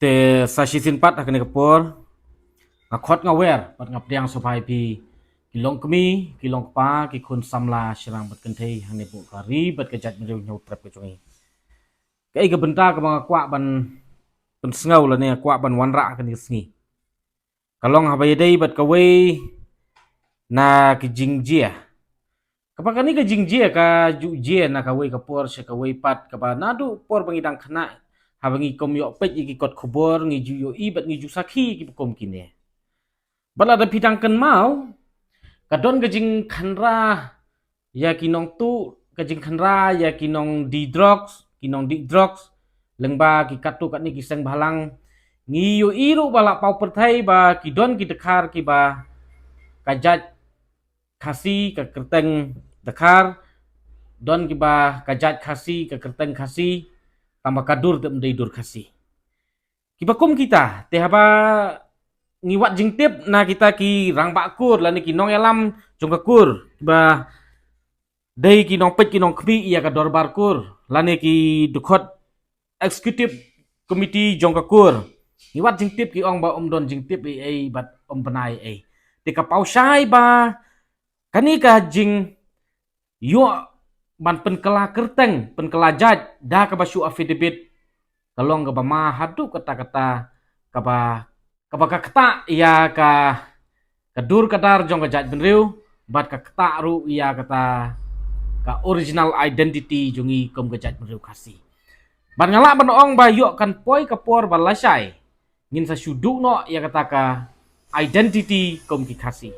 te sasisin pat akan kapor ngakot ngawer pat ngapdiang sopai pi kilong kemi kilong pa ki kun samla serang bat kenthei hang ne bu kari bat kejat meriu nyau trap ke chungi kai ga benta ka mga kwa ban sngau la ne kwa ban wanra kan ni sngi kalong habai dei bat kawe na ki jingjia kapag ni ka jingjia ka jujia na kawe kapor se kawe pat ka ba nadu por bangidang khana habangi kom yo pet iki kot khobor ngi ju yo i bat ngi ju sakhi ki kom kine bala da pitang kan mau kadon gajing khanra ya kinong tu gajing khanra ya kinong di drugs lengba ki katu kat ni kisang balang ngi yo iru bala pau perthai ba kidon ki dekhar ki ba kajat khasi ka kerteng dekhar don ki ba kajat khasi ka kerteng khasi tambah kadur te mdei dur khasi kibakum kita te haba ngiwat jingtip na kita ki Rangbah kur lani ki nong elam jong kur ba dei ki nong pet ki nong khmi ia ka Dorbar kur lani ki dukhot executive committee jong kur ngiwat jingtip ki ong ba don jingtip ai bat penai ai te ka pausai ba kani ka jing yo ban penkela kerteng penkela jaj da ka basu affidavit kalong ka bama hadu kata-kata ka ba kata ia ka kadur kadar jong ka jaitbynriew bat ka kata ru ia kata ka original identity jongi kom ka jaitbynriew khasi ban ngala ban ong ba yo kan poi kapor balasai ngin sa syuduk no ia kata ka identity kom ki khasi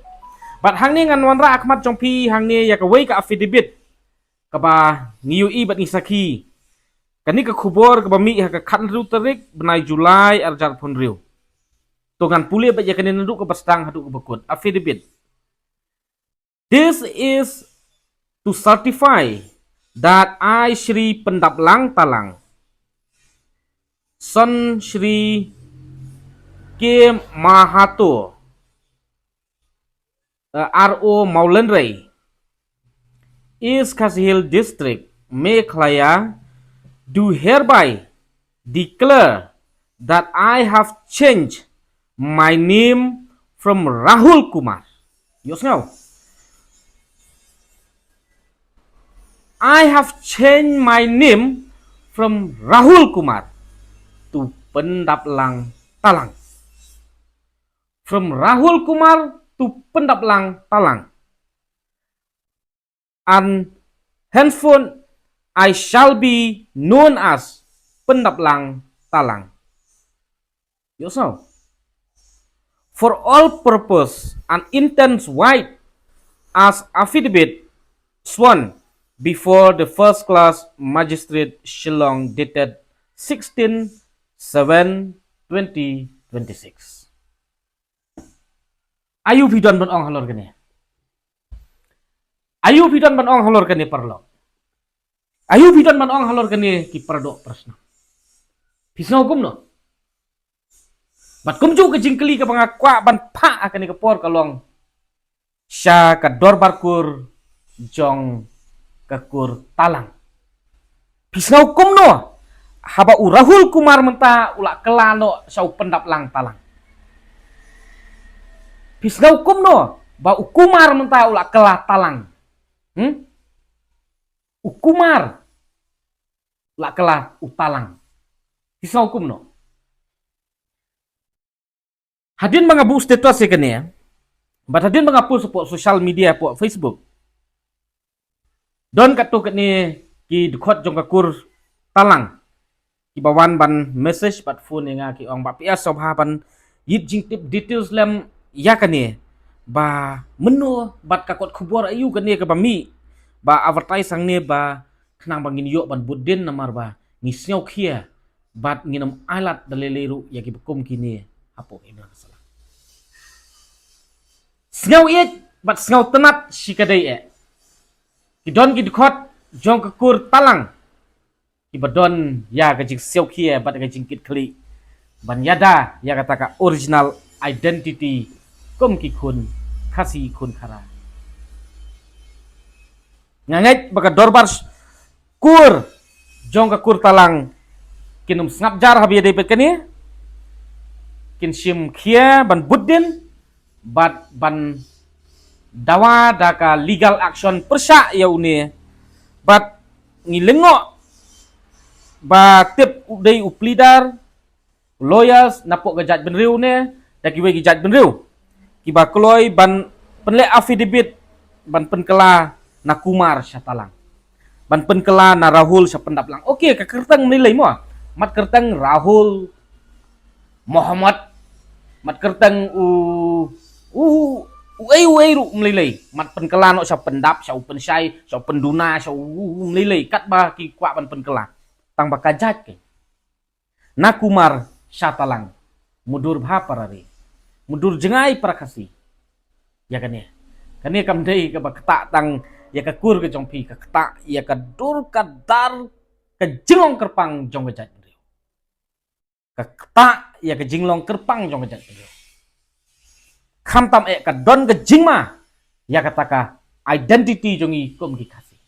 bat hang ni ngan wanra akmat jong pi hang ni ya ka wei ka affidavit kaba ngiu i bat ni sakhi kani ka khubor ka bami ha ka khan ru tarik benai Julai arjar phon riu tongan puli ba ya kani ndu ka bastang hadu ka bakut affidavit. This is to certify that I Shri Pyndaplang Talang son Shri K Mahato RO Maulenrei is Kasihil District, Meghalaya, do hereby declare that I have changed my name from Rahul Kumar. Yes, now. I have changed my name from Rahul Kumar to Pyndaplang Talang. From Rahul Kumar to Pyndaplang Talang. And henceforth I shall be known as Pyndaplang Talang. Yes, now. For all purpose and intents white as affidavit sworn before the first class magistrate Shillong dated 16/7/2026. Ayu bidon ban ong halor kene. Ayu bidon ban ong halor kene parlo. Ayu bidon ban ong halor kene ki pardo prasna. Pisno hukum no. Bat kumju ke jingkeli ke pangakwa ban pa akan ke por kalong sya ka Dorbar kur jong ka kur talang. Pisno hukum no. Haba Rahul Kumar menta ulak kelano sau Pyndaplang Talang. Pisno hukum no. Ba Kumar menta ulak kelah talang. Ukumar lak kelah utalang pisau hukum no hadin mga bu status ya kene bat hadin mga pu po social media po Facebook don katu kene ki dukhot jong kakur talang ki bawan ban message bat phone nga ki ong ba pia sobhaban yit jing tip details lam ya kene ba menu bat kakot khubor ayu kene ka bami ba advertise sang ne ba khnang bangin yo ban budin namar ba ngisnyau khia bat nginam alat daleleru ya ki bekum kini apo iblang salah sngau it bat sngau tenat sikadai e kidon ki dkhot jong kakur talang ki badon ya ka jing siau khia bat ka jing kit khli ban yada ya kata ka original identity kom ki kun khasi kun khara nganget baka Dorbar kur jong ka kur talang kinum snap jar habi debet kani kinshim kia ban buddin ban dawa daka legal action persa ya uni bat ngilengok ba tip udai uplidar lawyers napok ke jaitbynriew ne daki we ke jaitbynriew ki ba kloi ban penle affidavit ban penkela na Kumar Talang ban penkela na Rahul Pyndaplang okey ka kertang menilai mo mat kertang Rahul Muhammad mat kertang uai ru melilai mat penkela no sa pendap sa open sai sa penduna sa melilai kat ba ki kwa ban penkela tang ba kajat ke na Kumar Talang mudur bha parari mudur jengai prakasi ya kan ya kam dei ka ba kata tang ya ka kur ke jongpi ka kata ya ka dur ka dar ka jinglong kerpang jong ka jaitbynriew ka kata ya ka jinglong kerpang jong ka jaitbynriew kham tam ka don ka jingma ya kata ka identity jongi kum ki kasi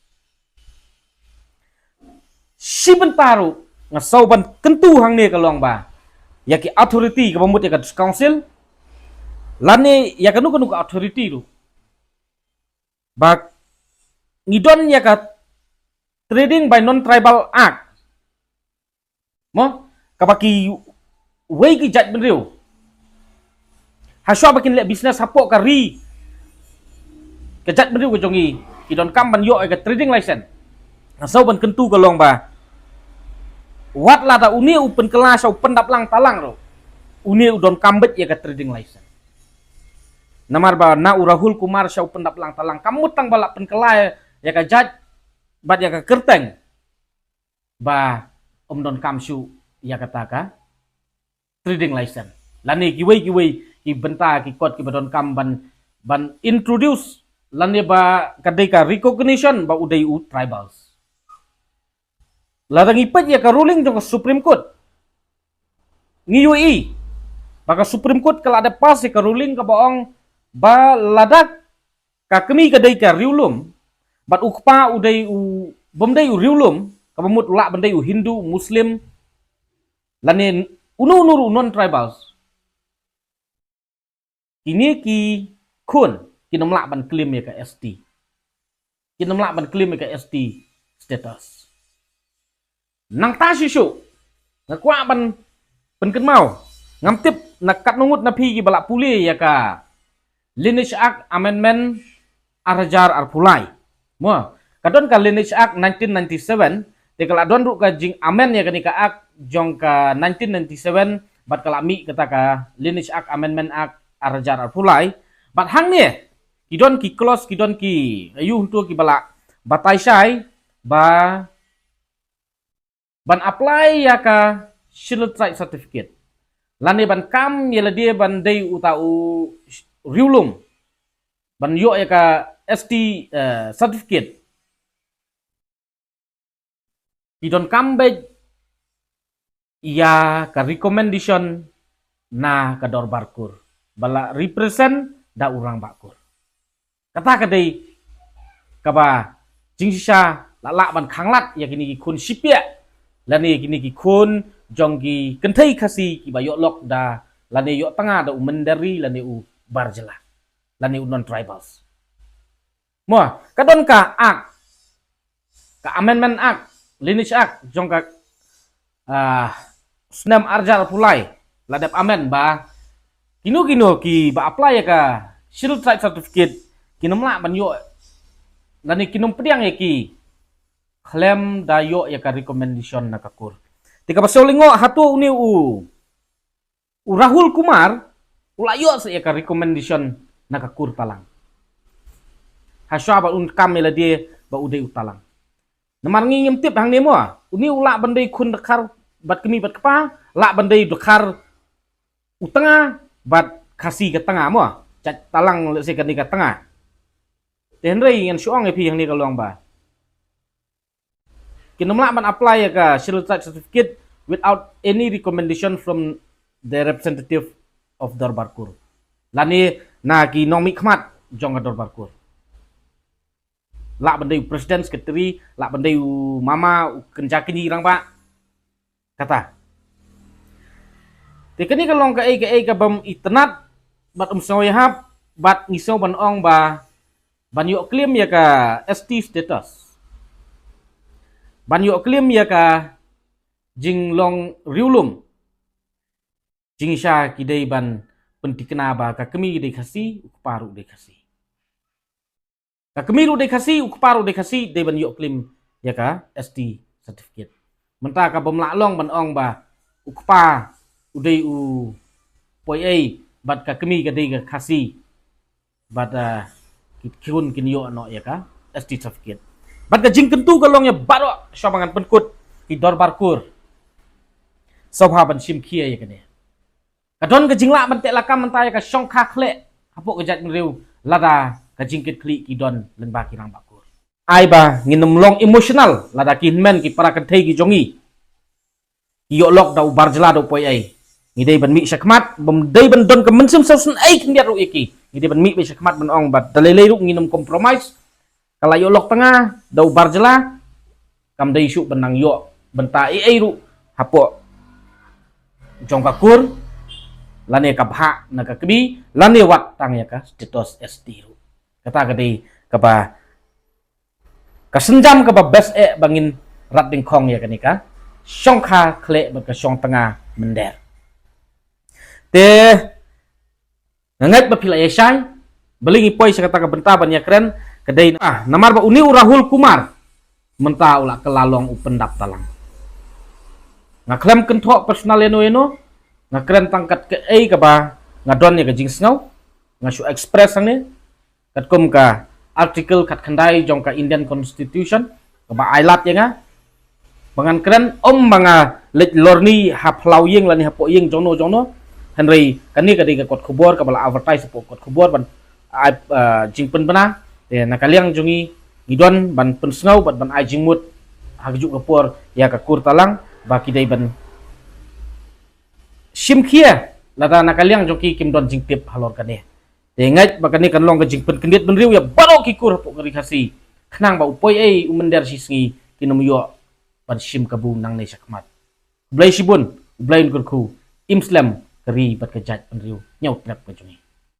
siben paru ngasau ban kentu hang ne ka long ba ya ki authority ka bamut ya ka council lane ya ka nu ka authority ru ba ngidon ya ka trading by non tribal act mo kabaki wei ki jaitbynriew haswa bakin le business hapok ka ri ke jaitbynriew ko jongi idon kam ban yo ka trading license asau ban kentu ka long ba wat lada uni open kelas au Pyndaplang Talang ro uni udon kambet ya ka trading license namar ba na Rahul Kumar sa Pyndaplang Talang kamu tang balak penkela ya ka jat bat ya ka kerteng ba don kamsu ya kata ka trading license lani kiwei ki benta ki kot ki badon kam ban introduce lani ba kadai ka recognition ba udai tribals ladang ipat ya ka ruling jong Supreme Court ni UAE baka Supreme Court kalau ada pas ya ka ruling ka baong ba ladak ka kemi kadai ka riulum bat ukpa udai bomdai riulum ka bamut la bandai Hindu Muslim lani unu non tribals ini ki kun kinomlak ban claim ya ka ST kinomlak ban claim ya ka ST status nang ta sisu ngakwa ban penken mau ngamtip nakat nungut na pi ki balak puli ya ka Linage Amendment Arajar Arpulai mo kadon ka Linage Act 1997 te kala don ru ka jing amen ya ka ni ka act jong ka 1997 bat kala mi kata ka Linage Amendment Act Arajar Arpulai bat hang ni kidon ki close kidon ki ayu untuk ki balak batai sai ba ban apply ya ka shield right certificate lani ban kam ya dia ban dei utau riulum ban yo ya ka ST certificate kidon kam be ya ka recommendation na ka Dorbar kur bala represent da urang bakur kata kadai kaba jingsha lala ban khanglat ya kini ki kun sipia lani kini ki kun jonggi kentai kasi ki bayok lok da lani yok tengah da umendari lani u barjela lani u non tribals mo kadon ka act ka amendment act Linage Act jong ka snam arjar pulai ladap amen ba kino ki ba apply ya ka shield right certificate kinomla ban yo lani kinom pediang ya ki claim da yo ya ka recommendation na kakur tika pasolingo hatu uni u Rahul Kumar ulayo sa ya ka recommendation na kakur talang haswa ba un kam ila dia ba udai utalang namar ngim tip hang nemo uni ula bandai kun dekar bat kemi bat kepa la bandai dekar utengah bat kasih ke tengah mo cat talang le se ke tengah tenrei yang suang epi yang ni ka luang ba kinomla ban apply ya ka shield certificate without any recommendation from the representative of Dorbar kur lani na ki nomi khmat jong ka Dorbar kur la bandai presiden sekretari la bandai mama kenca kini rang ba kata Te kani kalong ka ai ka bam itnat bat soy hap bat ngiso ban ong ba ban yo claim ya ka ST status. Ban yo claim ya ka jing long riulum. Jing sha kidai ban pentikna ba ka kemi de khasi ukparu de khasi. Ka kemi ru de khasi ukparu de khasi de ban yo claim ya ka ST certificate. Menta ka bam long ban ong ba ukpa udai u poi ai bat ka kemi ka de ka khasi bat kiun kinyo ano ya ka ST certificate. Bat ka jing kentu ka long ya baro syabangan penkut ki Dorbar kur. Sobha ban sim kia ya kene. Kadon ka jingla ban tek lakam mentaya ka syong kha khle hapok ka jaitbynriew lada ka jingkit kli ki don Rangbah ki Rangbah kur. Ai ba nginum long emotional lada ki men ki para kan thei ki jongi. Ki yo lok dau barjla do poi ai. Ngidei ban mi syakmat bam dei ban don ka mensum sausen ai kindiat ru iki. Ngidei ban mi be syakmat ban ong bat dalelei ru nginum compromise. Kala yo lok tengah dau barjla kam dei syuk benang yo benta ai ru hapok jong ka kur lane ka bha na ka kbi lane wat tang ya ka status ST ru. Kata ka dei ka ba ka senjam ka ba best bangin rat ding khong ya ka ni ka syong kha khle ba ka syong tengah mender. Te ngangat ba pila yesai belingi poi sa kata ka benta ban ya kren kadai namar ba uniu Rahul Kumar menta ula kelalong u Pyndaplang Talang. Ngaklem kenthok personal eno ngakren tangkat ke ai ka ba ngadon ya ka jing snau ngasu express ang ni kat kum ka article kat khandai jong ka Indian Constitution ka ba ialade ya nga bangan kren banga let lorni hap lawyeng lani hapo yeng jono henry kani ka de ka kot khubor ka bala advertise po kot khubor ban jing pen bana te nakaliang jongi gidon ban pen snau ban ai jingmut hagju kapor ya ka kur talang ba kidai ban sim kia lada nakaliang joki kim don jing tip halor kane te ngai bakani kan long ka jing pen kendit benriu ya baro ki kur po ngari khasi khnang ba upoi ai umender sisngi kinum yo ban sim kabu nang nei sakmat blai sibun blain kurku imslam kari bat ka jaitbynriew nyau trap ka jongi